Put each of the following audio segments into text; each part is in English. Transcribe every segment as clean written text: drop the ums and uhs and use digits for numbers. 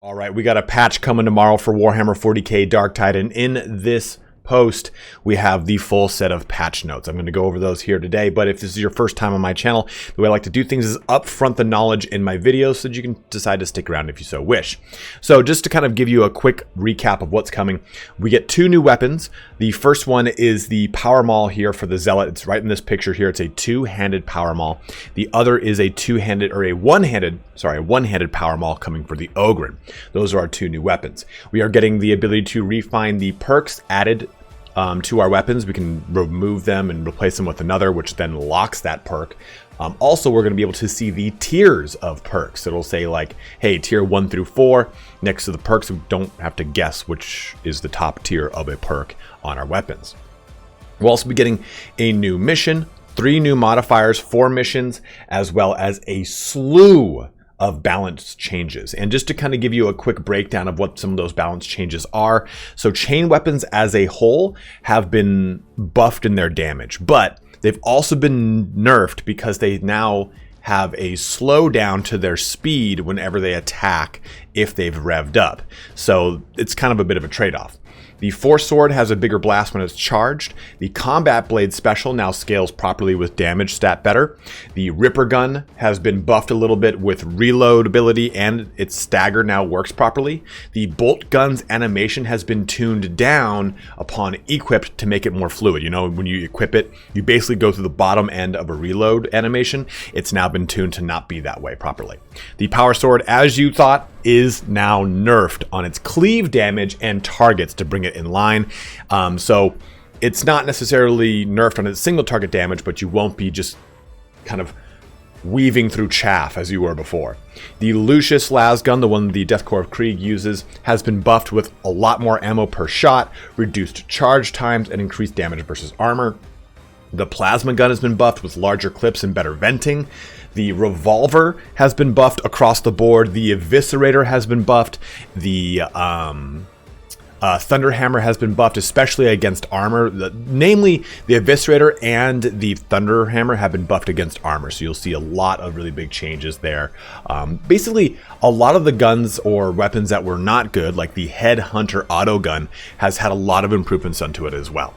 All right, we got a patch coming tomorrow for Warhammer 40k Darktide, and in this post, we have the full set of patch notes. I'm going to go over those here today, but if this is your first time on my channel, the way I like to do things is upfront the knowledge in my videos so that you can decide to stick around if you so wish. So just to kind of give you a quick recap of what's coming, we get two new weapons. The first one is the Power Maul here for the Zealot. It's right in this picture here. It's a two-handed Power Maul. The other is a two-handed, or a one-handed Power Maul coming for the Ogre. Those are our two new weapons. We are getting the ability to refine the perks added to our weapons. We can remove them and replace them with another, which then locks that perk. Also, we're going to be able to see the tiers of perks. It'll say like, hey, tier 1 through 4 next to the perks. We don't have to guess which is the top tier of a perk on our weapons. We'll also be getting a new mission, 3 new modifiers, 4 missions, as well as a slew of balance changes. And just to kind of give you a quick breakdown of what some of those balance changes are. So chain weapons as a whole have been buffed in their damage, but they've also been nerfed because they now have a slowdown to their speed whenever they attack if they've revved up. So it's kind of a bit of a trade-off. The Force Sword has a bigger blast when it's charged. The Combat Blade Special now scales properly with damage stat better. The Ripper Gun has been buffed a little bit with reload ability, and its stagger now works properly. The Bolt Gun's animation has been tuned down upon equipped to make it more fluid. You know, when you equip it, you basically go through the bottom end of a reload animation. It's now been tuned to not be that way properly. The Power Sword, as you thought, is now nerfed on its cleave damage and targets to bring it in line. So it's not necessarily nerfed on its single target damage, but you won't be just kind of weaving through chaff as you were before. The Lucius Lasgun, the one the Deathcore of Krieg uses, has been buffed with a lot more ammo per shot, reduced charge times, and increased damage versus armor. The Plasma Gun has been buffed with larger clips and better venting. The Revolver has been buffed across the board. The Eviscerator has been buffed. The Thunderhammer has been buffed, especially against armor. Namely, the Eviscerator and the Thunderhammer have been buffed against armor, so you'll see a lot of really big changes there. Basically, a lot of the guns or weapons that were not good, like the Headhunter Auto Gun, has had a lot of improvements onto it as well.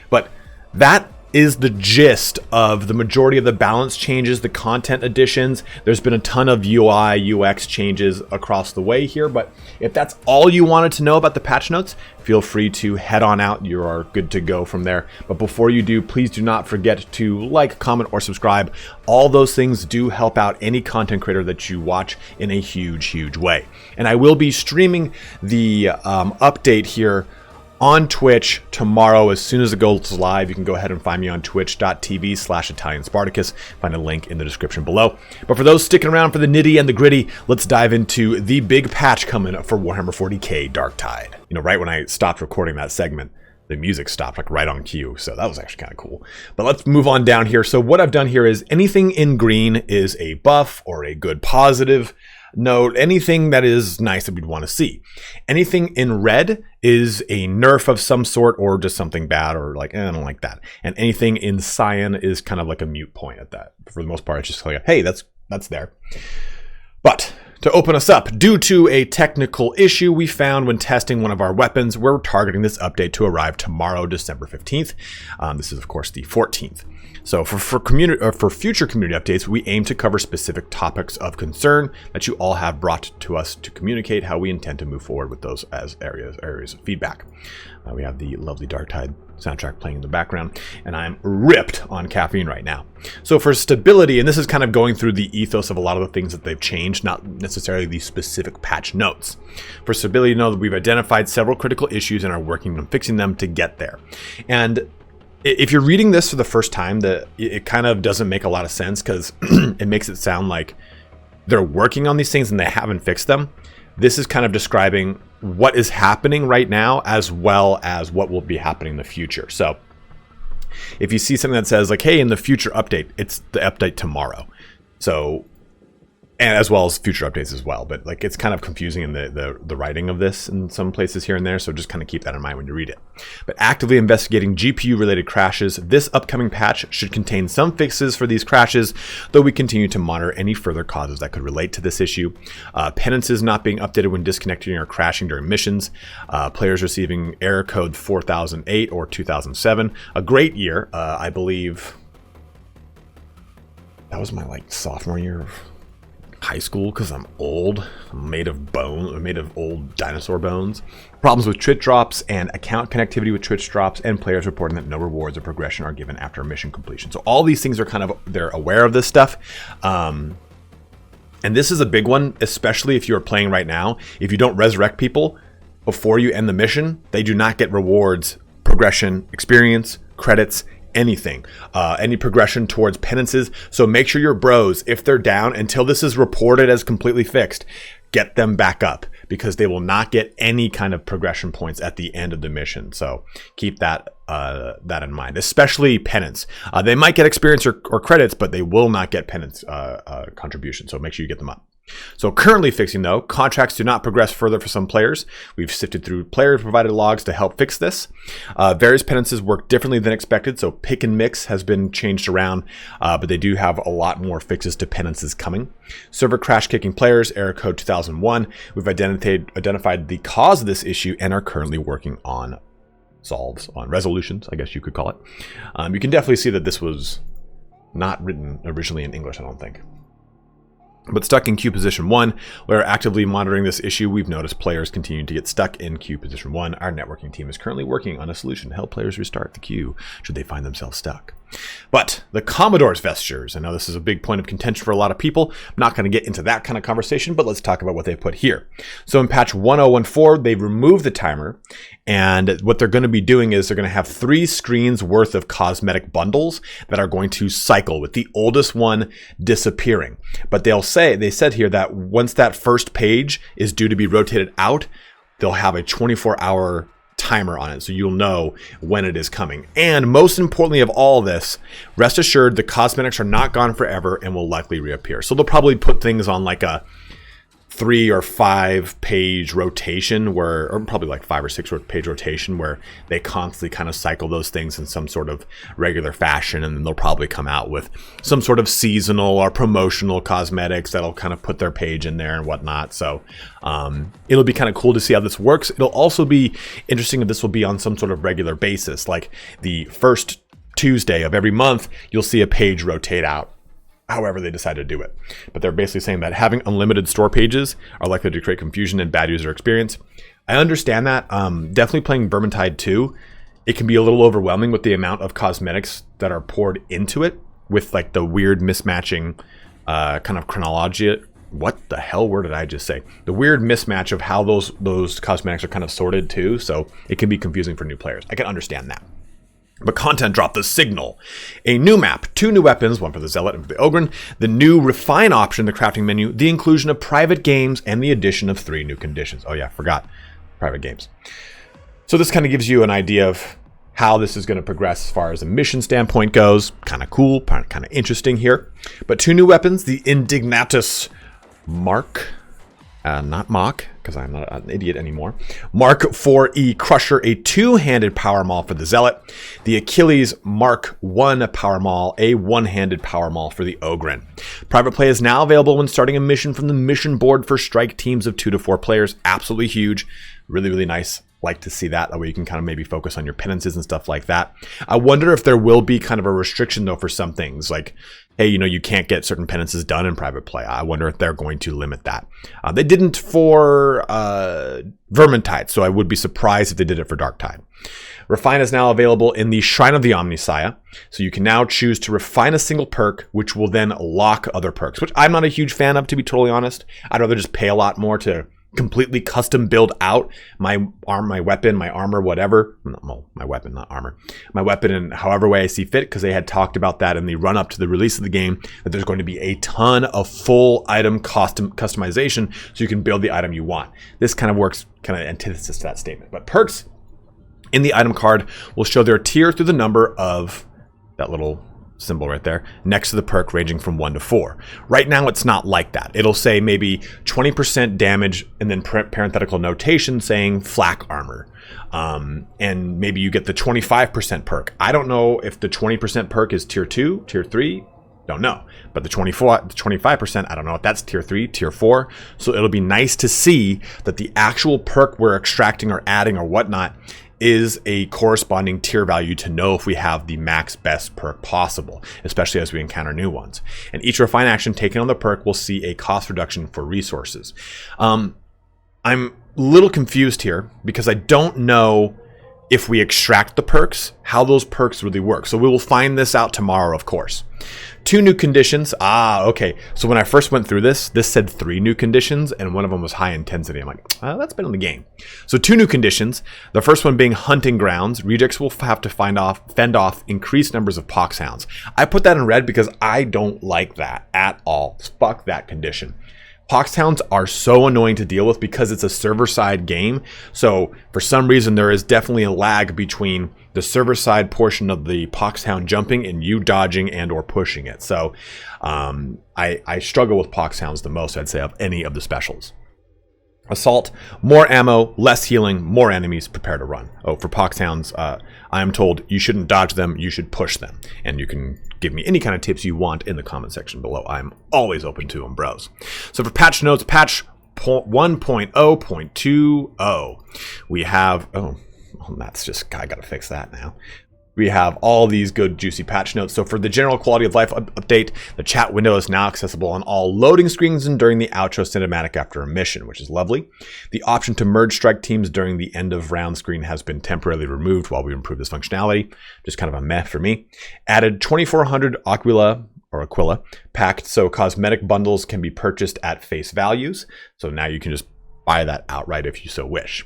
But that is the gist of the majority of the balance changes, the content additions. There's been a ton of UI, UX changes across the way here, but if that's all you wanted to know about the patch notes, feel free to head on out. You are good to go from there. But before you do, please do not forget to like, comment, or subscribe. All those things do help out any content creator that you watch in a huge, huge way. And I will be streaming the update here on Twitch tomorrow. As soon as it goes live, you can go ahead and find me on twitch.tv/ItalianSpartacus. Find a link in the description below. But for those sticking around for the nitty and the gritty, let's dive into the big patch coming for Warhammer 40k Darktide. You know, right when I stopped recording that segment, the music stopped like right on cue, so that was actually kind of cool. But let's move on down here. So what I've done here is anything in green is a buff or a good positive note, anything that is nice that we'd want to see. Anything in red is a nerf of some sort or just something bad or like, I don't like that. And anything in cyan is kind of like a mute point at that. For the most part, it's just like, hey, that's there. But to open us up, due to a technical issue we found when testing one of our weapons, we're targeting this update to arrive tomorrow, December 15th. This is, of course, the 14th. So for future community updates, we aim to cover specific topics of concern that you all have brought to us to communicate how we intend to move forward with those as areas of feedback. We have the lovely Dartide soundtrack playing in the background, and I'm ripped on caffeine right now. So for stability, and this is kind of going through the ethos of a lot of the things that they've changed, not necessarily the specific patch notes. For stability, know that we've identified several critical issues and are working on fixing them to get there. And if you're reading this for the first time, it kind of doesn't make a lot of sense because it makes it sound like they're working on these things and they haven't fixed them. This is kind of describing what is happening right now as well as what will be happening in the future. So if you see something that says like, hey, in the future update, it's the update tomorrow. So and as well as future updates as well. But like, it's kind of confusing in the writing of this in some places here and there, so just kind of keep that in mind when you read it. But actively investigating GPU related crashes, this upcoming patch should contain some fixes for these crashes, though we continue to monitor any further causes that could relate to this issue. Penances not being updated when disconnecting or crashing during missions, players receiving error code 4008 or 2007, a great year. I believe that was my like sophomore year of high school, because I'm old. I'm made of bone, made of old dinosaur bones. Problems with Twitch drops and account connectivity with Twitch drops, and players reporting that no rewards or progression are given after mission completion. So all these things are kind of, they're aware of this stuff. And this is a big one, especially if you're playing right now. If you don't resurrect people before you end the mission, they do not get rewards, progression, experience, credits, anything, any progression towards penances. So make sure your bros, if they're down until this is reported as completely fixed, get them back up, because they will not get any kind of progression points at the end of the mission. So keep that in mind, especially penance. They might get experience or credits, but they will not get penance contribution. So make sure you get them up. So currently fixing, though, contracts do not progress further for some players. We've sifted through player provided logs to help fix this. Various penances work differently than expected, so pick and mix has been changed around, but they do have a lot more fixes to penances coming. Server crash kicking players, error code 2001. We've identified the cause of this issue and are currently working on resolutions, I guess you could call it. You can definitely see that this was not written originally in English, I don't think. But stuck in queue position 1, we're actively monitoring this issue. We've noticed players continue to get stuck in queue position 1. Our networking team is currently working on a solution to help players restart the queue should they find themselves stuck. But the Commodore's vestures, I know this is a big point of contention for a lot of people. I'm not going to get into that kind of conversation, but let's talk about what they put here. So in patch 1014, they've removed the timer, and what they're going to be doing is they're going to have 3 screens worth of cosmetic bundles that are going to cycle, with the oldest one disappearing. But they said here that once that first page is due to be rotated out, they'll have a 24-hour timer on it, so you'll know when it is coming. And most importantly of all this, rest assured the cosmetics are not gone forever and will likely reappear. So they'll probably put things on like a 3 or 5 page rotation, or probably like 5 or 6 page rotation, where they constantly kind of cycle those things in some sort of regular fashion, and then they'll probably come out with some sort of seasonal or promotional cosmetics that'll kind of put their page in there and whatnot. So it'll be kind of cool to see how this works. It'll also be interesting if this will be on some sort of regular basis, like the first Tuesday of every month, you'll see a page rotate out, however they decide to do it. But they're basically saying that having unlimited store pages are likely to create confusion and bad user experience. I understand that. Definitely playing Vermintide 2, it can be a little overwhelming with the amount of cosmetics that are poured into it, with like the weird mismatching kind of chronology. What the hell word did I just say? The weird mismatch of how those cosmetics are kind of sorted too, so it can be confusing for new players. I can understand that. But content drop, the Signal. A new map, 2 new weapons, one for the Zealot and for the Ogryn, the new Refine option in the crafting menu, the inclusion of private games, and the addition of 3 new conditions. Oh yeah, forgot private games. So this kind of gives you an idea of how this is going to progress as far as a mission standpoint goes. Kind of cool, kind of interesting here. But 2 new weapons, the Indignatus Mark, not Mach, because I'm not an idiot anymore. Mark 4E Crusher, a 2-handed power maul for the Zealot. The Achilles Mark 1 power maul, a 1-handed power maul for the Ogryn. Private play is now available when starting a mission from the mission board for strike teams of 2 to 4 players. Absolutely huge. Really, really nice. Like to see that way you can kind of maybe focus on your penances and stuff like that. I wonder if there will be kind of a restriction though for some things, like, hey, you can't get certain penances done in private play. I wonder if they're going to limit that. They didn't for Vermintide, so I would be surprised if they did it for Darktide. Refine is now available in the Shrine of the Omnissiah, so you can now choose to refine a single perk, which will then lock other perks, which I'm not a huge fan of, to be totally honest. I'd rather just pay a lot more to completely custom build out my weapon, my armor, whatever. Well, my weapon, not armor. My weapon in however way I see fit, because they had talked about that in the run up to the release of the game, that there's going to be a ton of full item customization so you can build the item you want. This kind of works kind of antithesis to that statement. But perks in the item card will show their tier through the number of that little symbol right there, next to the perk ranging from 1 to 4. Right now, it's not like that. It'll say maybe 20% damage and then parenthetical notation saying flak armor. And maybe you get the 25% perk. I don't know if the 20% perk is tier 2, tier 3, don't know. But the 25%, I don't know if that's tier 3, tier 4. So it'll be nice to see that the actual perk we're extracting or adding or whatnot is a corresponding tier value to know if we have the max best perk possible, especially as we encounter new ones. And each refine action taken on the perk will see a cost reduction for resources. I'm a little confused here because I don't know if we extract the perks, how those perks really work. So we will find this out tomorrow, of course. 2 new conditions. Okay. So when I first went through this said 3 new conditions, and one of them was high intensity. I'm like, that's been in the game. So 2 new conditions. The first one being hunting grounds. Rejects will have to fend off increased numbers of poxhounds. I put that in red because I don't like that at all. Fuck that condition. Poxhounds are so annoying to deal with because it's a server-side game. So for some reason, there is definitely a lag between the server-side portion of the Poxhound jumping and you dodging and or pushing it. So I struggle with Poxhounds the most, I'd say, of any of the specials. Assault, more ammo, less healing, more enemies, prepare to run. Oh, for Poxhounds, I am told you shouldn't dodge them, you should push them. And you can give me any kind of tips you want in the comment section below. I'm always open to them, bros. So for patch notes, patch 1.0.20, we have, that's just, I gotta fix that now. We have all these good juicy patch notes. So for the general quality of life update, the chat window is now accessible on all loading screens and during the outro cinematic after a mission, which is lovely. The option to merge strike teams during the end of round screen has been temporarily removed while we improve this functionality. Just kind of a meh for me. Added 2400 Aquila packed, so cosmetic bundles can be purchased at face values. So now you can just buy that outright if you so wish.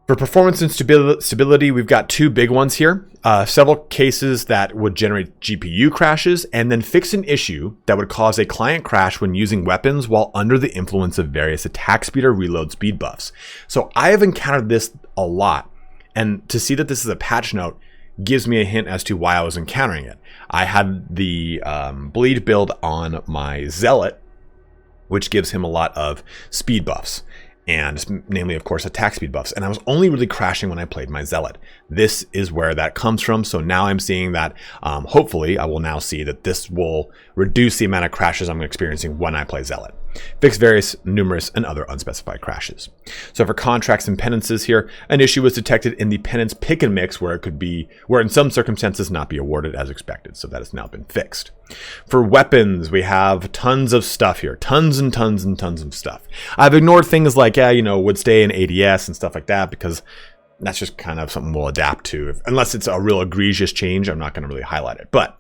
For performance and stability, we've got 2 big ones here. Several cases that would generate GPU crashes, and then fix an issue that would cause a client crash when using weapons while under the influence of various attack speed or reload speed buffs. So I have encountered this a lot, and to see that this is a patch note gives me a hint as to why I was encountering it. I had the bleed build on my Zealot, which gives him a lot of speed buffs. And namely, of course, attack speed buffs. And I was only really crashing when I played my Zealot. This is where that comes from. So now I'm seeing that, hopefully, I will now see that this will reduce the amount of crashes I'm experiencing when I play Zealot. Fix various, numerous, and other unspecified crashes. So for contracts and penances here, an issue was detected in the penance pick and mix where in some circumstances not be awarded as expected. So that has now been fixed. For weapons, we have tons of stuff here. Tons and tons and tons of stuff. I've ignored things like, would stay in ADS and stuff like that because that's just kind of something we'll adapt to. Unless it's a real egregious change, I'm not going to really highlight it. But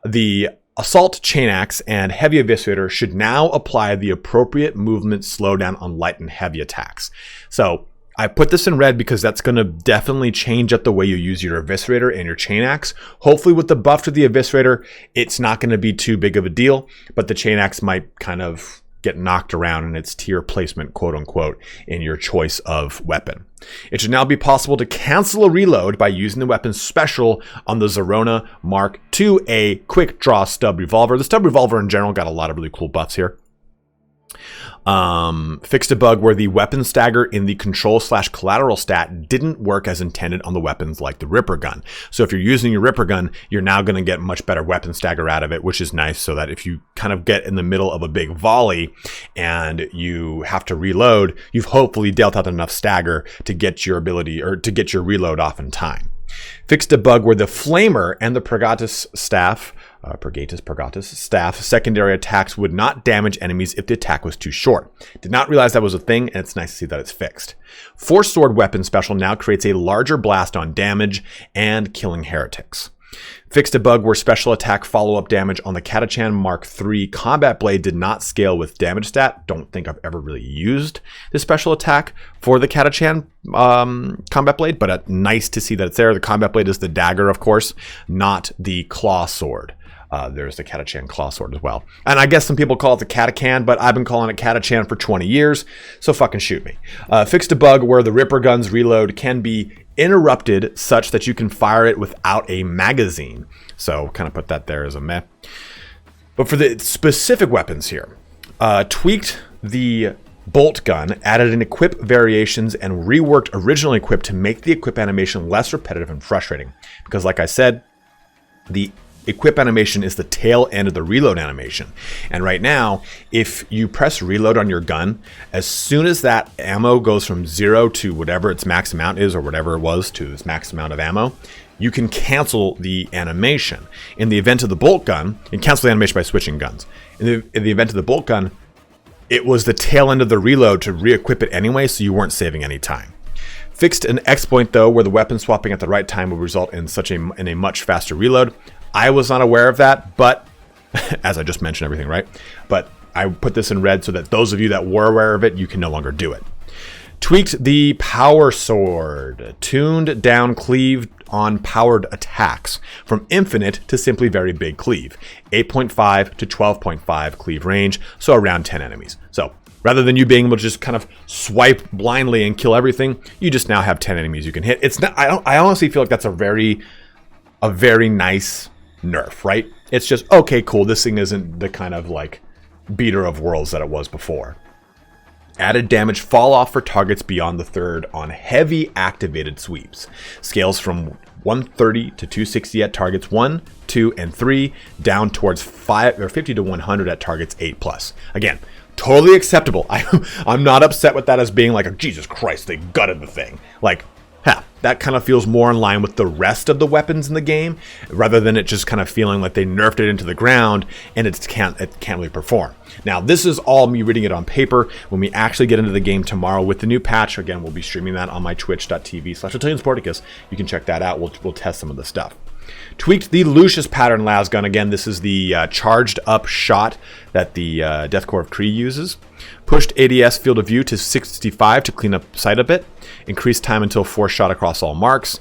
the Assault Chain Axe and Heavy Eviscerator should now apply the appropriate movement slowdown on light and heavy attacks. So I put this in red because that's going to definitely change up the way you use your Eviscerator and your Chain Axe. Hopefully with the buff to the Eviscerator, it's not going to be too big of a deal, but the Chain Axe might kind of get knocked around in its tier placement, quote unquote, in your choice of weapon. It should now be possible to cancel a reload by using the weapon special on the Zerona Mark II quick draw stub revolver. The stub revolver in general got a lot of really cool buffs here. Fixed a bug where the weapon stagger in the control/collateral stat didn't work as intended on the weapons like the Ripper gun. So if you're using your Ripper gun, you're now going to get much better weapon stagger out of it, which is nice so that if you kind of get in the middle of a big volley and you have to reload, you've hopefully dealt out enough stagger to get your ability or to get your reload off in time. Fixed a bug where the Flamer and the Purgatus staff secondary attacks would not damage enemies if the attack was too short. Did not realize that was a thing, and it's nice to see that it's fixed. Force Sword weapon special now creates a larger blast on damage and killing heretics. Fixed a bug where special attack follow-up damage on the Catachan Mark III combat blade did not scale with damage stat. Don't think I've ever really used this special attack for the Catachan combat blade, but nice to see that it's there. The combat blade is the dagger, of course, not the claw sword. There's the Catachan claw sword as well. And I guess some people call it the Catachan, but I've been calling it Catachan for 20 years, so fucking shoot me. Fixed a bug where the Ripper gun's reload can be interrupted such that you can fire it without a magazine. So kind of put that there as a meh. But for the specific weapons here, tweaked the bolt gun, added in equip variations, and reworked original equip to make the equip animation less repetitive and frustrating. Because like I said, the equip animation is the tail end of the reload animation. And right now, if you press reload on your gun, as soon as that ammo goes from 0 to whatever its max amount is, or whatever it was to its max amount of ammo, you can cancel the animation. In the event of the bolt gun, you can cancel the animation by switching guns. In the event of the bolt gun, it was the tail end of the reload to re-equip it anyway, so you weren't saving any time. Fixed an exploit though, where the weapon swapping at the right time will result in a much faster reload. I was not aware of that, but as I just mentioned everything, right? But I put this in red so that those of you that were aware of it, you can no longer do it. Tweaked the power sword, tuned down cleave on powered attacks from infinite to simply very big cleave, 8.5 to 12.5 cleave range, so around 10 enemies. So rather than you being able to just kind of swipe blindly and kill everything, you just now have 10 enemies you can hit. It's not. I honestly feel like that's a very nice nerf, right? It's just, okay, cool. This thing isn't the kind of like beater of worlds that it was before. Added damage fall off for targets beyond the third on heavy activated sweeps. Scales from 130 to 260 at targets 1, 2, and 3, down towards 50 to 100 at targets 8+. Again, totally acceptable. I'm not upset with that as being like, oh, Jesus Christ, they gutted the thing. Like, that kind of feels more in line with the rest of the weapons in the game, rather than it just kind of feeling like they nerfed it into the ground and it can't really perform. Now, this is all me reading it on paper. When we actually get into the game tomorrow with the new patch, again, we'll be streaming that on my twitch.tv/ItalianSpartacus. You can check that out. We'll test some of the stuff. Tweaked the Lucius pattern lasgun. Again, this is the charged up shot that the Deathcore of Kree uses. Pushed ADS field of view to 65 to clean up sight a bit. Increased time until 4 shot across all marks.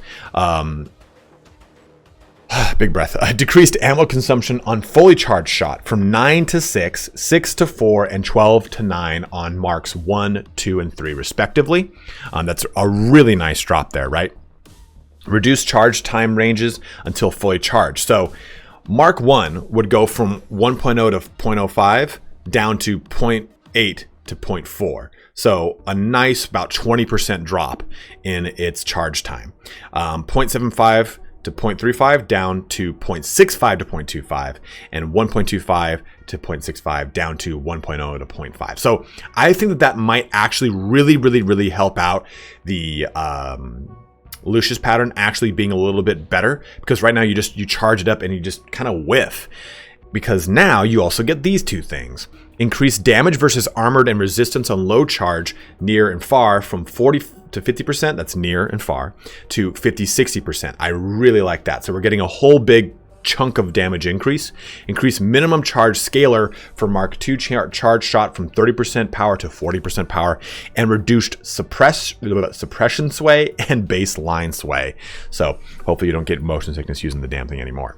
Big breath. Decreased ammo consumption on fully charged shot from 9 to 6, 6 to 4, and 12 to 9 on marks 1, 2, and 3 respectively. That's a really nice drop there, right? Reduced charge time ranges until fully charged. So Mark 1 would go from 1.0 to 0.05 down to 0.8 to 0.4. So a nice about 20% drop in its charge time. 0.75 to 0.35 down to 0.65 to 0.25, and 1.25 to 0.65 down to 1.0 to 0.5. So I think that might actually really help out the Lucius pattern actually being a little bit better, because right now you charge it up and you just kind of whiff, because now you also get these two things. Increased damage versus armored and resistance on low charge near and far from 40 to 50%, that's near and far, to 50-60%. I really like that. So we're getting a whole big chunk of damage increase. Increased minimum charge scaler for Mark II charge shot from 30% power to 40% power, and reduced suppression sway and baseline sway. So hopefully you don't get motion sickness using the damn thing anymore.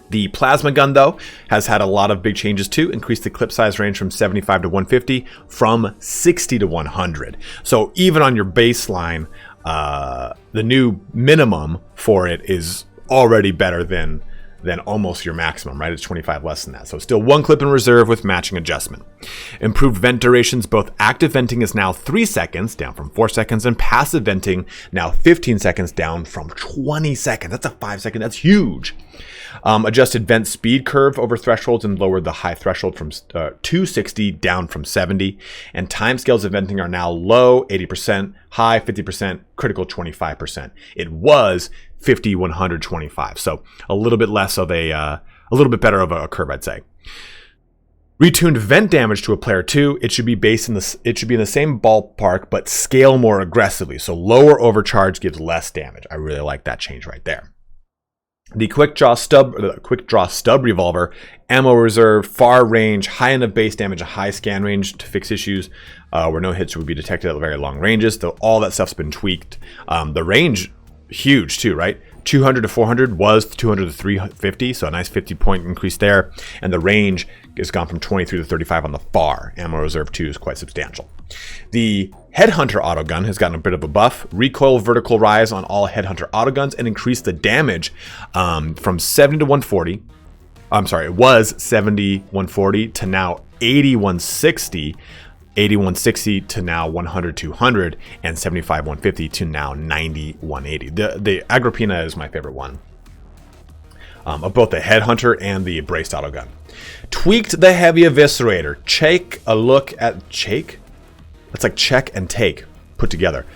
The plasma gun, though, has had a lot of big changes too. Increased the clip size range from 75 to 150 from 60 to 100. So even on your baseline, the new minimum for it is already better than almost your maximum, right? It's 25 less than that. So still 1 clip in reserve with matching adjustment. Improved vent durations. Both active venting is now 3 seconds, down from 4 seconds, and passive venting now 15 seconds, down from 20 seconds. That's a 5 second. That's huge. Adjusted vent speed curve over thresholds and lowered the high threshold from 260 down from 70. And timescales of venting are now low 80%, high 50%, critical 25%. It was 50, 100, 25. So a little bit less of a little bit better of a curve, I'd say. Retuned vent damage to a player 2. It should be in the same ballpark, but scale more aggressively. So lower overcharge gives less damage. I really like that change right there. The quick draw stub revolver, ammo reserve, far range, high enough base damage, a high scan range to fix issues where no hits would be detected at very long ranges. So all that stuff's been tweaked. The range, huge too, right? 200 to 400 was 200 to 350, so a nice 50-point increase there. And the range has gone from 23 to 35 on the far. Ammo reserve 2 is quite substantial. The Headhunter autogun has gotten a bit of a buff. Recoil vertical rise on all Headhunter autoguns and increased the damage from 70 to 140. I'm sorry, it was 70 140 to now 80 160. 80 160 to now 100 200, and 75 150 to now 90 180. The Agrippina is my favorite one of both the Headhunter and the braced autogun. Tweaked the heavy Eviscerator. Take a look at That's like check and take put together.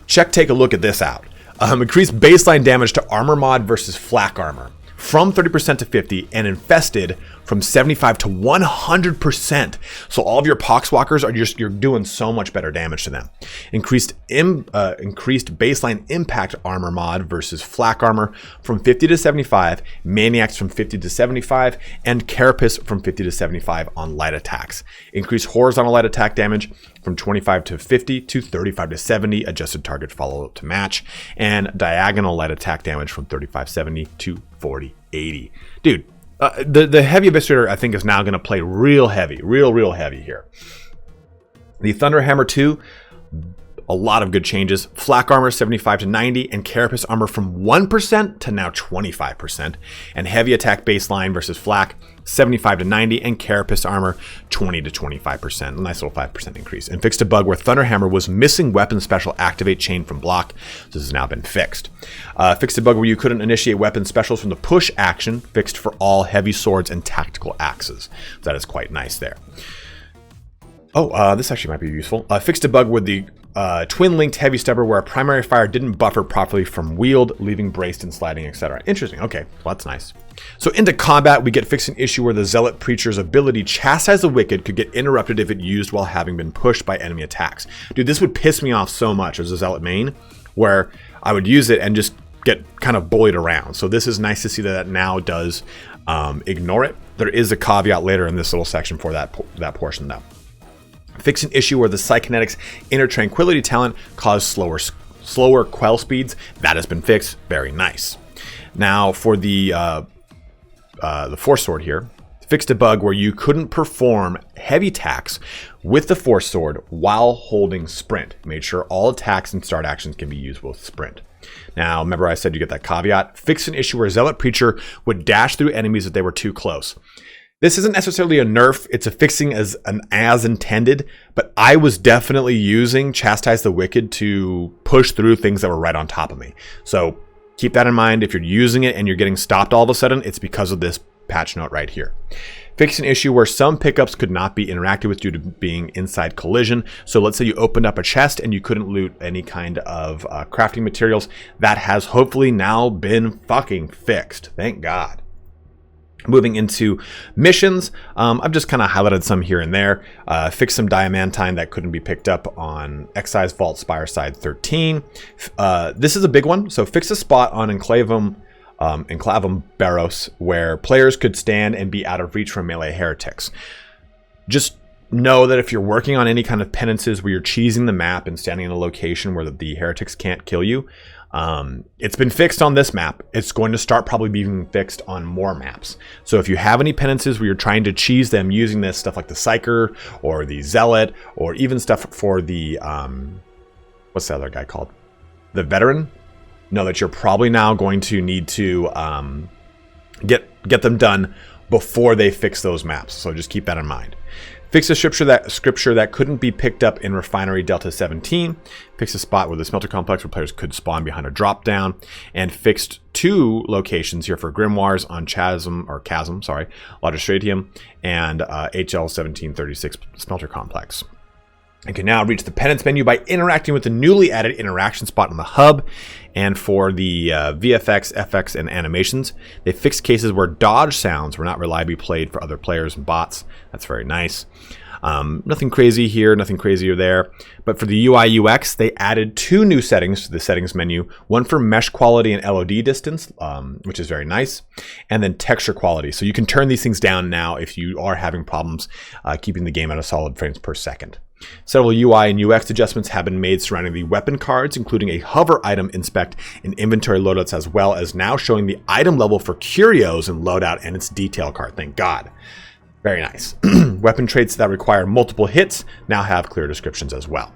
Take a look at this out. Increased baseline damage to armor mod versus flak armor from 30% to 50, and infested from 75 to 100%. So all of your poxwalkers you're doing so much better damage to them. Increased baseline impact armor mod versus flak armor from 50 to 75, maniacs from 50 to 75, and carapace from 50 to 75 on light attacks. Increased horizontal light attack damage from 25 to 50 to 35 to 70, adjusted target follow-up to match, and diagonal light attack damage from 3570 to 4080. Dude, the heavy Eviscerator I think is now going to play real heavy, real heavy here. The Thunderhammer 2, a lot of good changes. Flak armor 75 to 90, and carapace armor from 1% to now 25%. And heavy attack baseline versus flak 75 to 90, and carapace armor 20 to 25%. A nice little 5% increase. And fixed a bug where Thunderhammer was missing weapon special activate chain from block. So this has now been fixed. Fixed a bug where you couldn't initiate weapon specials from the push action, fixed for all heavy swords and tactical axes. So that is quite nice there. Oh, this actually might be useful. Fixed a bug with the twin-linked heavy stubber where a primary fire didn't buffer properly from wield, leaving braced and sliding, etc. Interesting. Okay, well, that's nice. So into combat, we get fixed an issue where the Zealot Preacher's ability Chastise the Wicked could get interrupted if it used while having been pushed by enemy attacks. Dude, this would piss me off so much as a Zealot main, where I would use it and just get kind of bullied around. So this is nice to see that now does ignore it. There is a caveat later in this little section for that portion though. Fix an issue where the Psykinetics Inner Tranquility talent caused slower quell speeds. That has been fixed. Very nice. Now for the Force Sword here. Fixed a bug where you couldn't perform heavy attacks with the Force Sword while holding sprint. Made sure all attacks and start actions can be used with sprint. Now, remember I said you get that caveat. Fix an issue where Zealot Preacher would dash through enemies if they were too close. This isn't necessarily a nerf, it's a fixing as intended, but I was definitely using Chastise the Wicked to push through things that were right on top of me. So keep that in mind. If you're using it and you're getting stopped all of a sudden, it's because of this patch note right here. Fix an issue where some pickups could not be interacted with due to being inside collision. So let's say you opened up a chest and you couldn't loot any kind of crafting materials. That has hopefully now been fucking fixed. Thank God. Moving into missions, I've just kind of highlighted some here and there. Fixed some diamantine that couldn't be picked up on Excise Vault Spire Side 13. This is a big one. So fix a spot on Enclavum Barros where players could stand and be out of reach from melee heretics. Just know that if you're working on any kind of penances where you're cheesing the map and standing in a location where the heretics can't kill you, it's been fixed on this map. It's going to start probably being fixed on more maps. So if you have any penances where you're trying to cheese them using this stuff like the Psyker or the Zealot or even stuff for the, what's the other guy called? The Veteran? Know that you're probably now going to need to get them done before they fix those maps. So just keep that in mind. Fix a scripture that couldn't be picked up in Refinery Delta 17. Fix a spot where the smelter complex where players could spawn behind a drop down. And fixed 2 locations here for Grimoires on Chasm, Logistratium, and HL 1736 smelter complex. You can now reach the penance menu by interacting with the newly added interaction spot on the hub. And for the VFX, FX, and animations, they fixed cases where dodge sounds were not reliably played for other players and bots. That's very nice. Nothing crazy here, nothing crazier there. But for the UI UX, they added 2 new settings to the settings menu. One for mesh quality and LOD distance, which is very nice. And then texture quality. So you can turn these things down now if you are having problems keeping the game at a solid frames per second. Several UI and UX adjustments have been made surrounding the weapon cards, including a hover item inspect and inventory loadouts, as well as now showing the item level for curios and loadout and its detail card. Thank God. Very nice. Weapon traits that require multiple hits now have clear descriptions as well.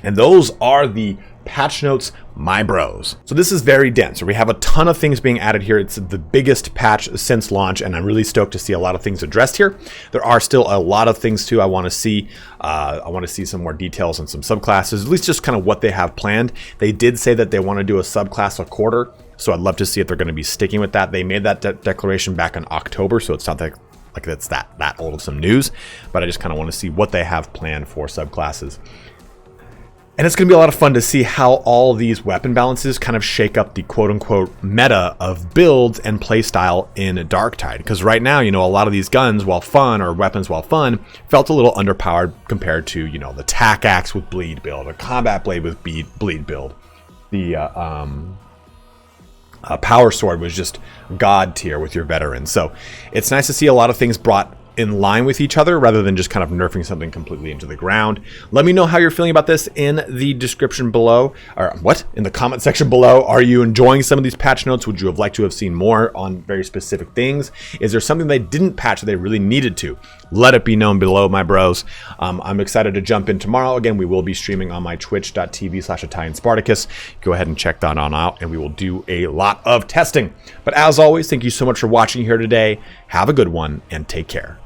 And those are the patch notes, my bros. So this is very dense. We have a ton of things being added here. It's the biggest patch since launch, and I'm really stoked to see a lot of things addressed here. There are still a lot of things too I want to see. I want to see some more details on some subclasses, at least just kind of what they have planned. They did say that they want to do a subclass a quarter, so I'd love to see if they're going to be sticking with that. They made that declaration back in October, so it's not like it's that old of some news, but I just kind of want to see what they have planned for subclasses. And it's going to be a lot of fun to see how all these weapon balances kind of shake up the quote-unquote meta of builds and playstyle in Darktide. Because right now, a lot of these guns, while fun, or weapons while fun, felt a little underpowered compared to, the tack axe with bleed build, a combat blade with bleed build. The power sword was just god tier with your veterans. So it's nice to see a lot of things brought in line with each other rather than just kind of nerfing something completely into the ground. Let me know how you're feeling about this in the description below, or in the comment section below. Are you enjoying some of these patch notes? Would you have liked to have seen more on very specific things? Is there something they didn't patch that they really needed to? Let it be known below, my bros. I'm excited to jump in tomorrow. Again, we will be streaming on my twitch.tv/ItalianSpartacus. Go ahead and check that on out, and we will do a lot of testing. But as always, thank you so much for watching here today. Have a good one, and take care.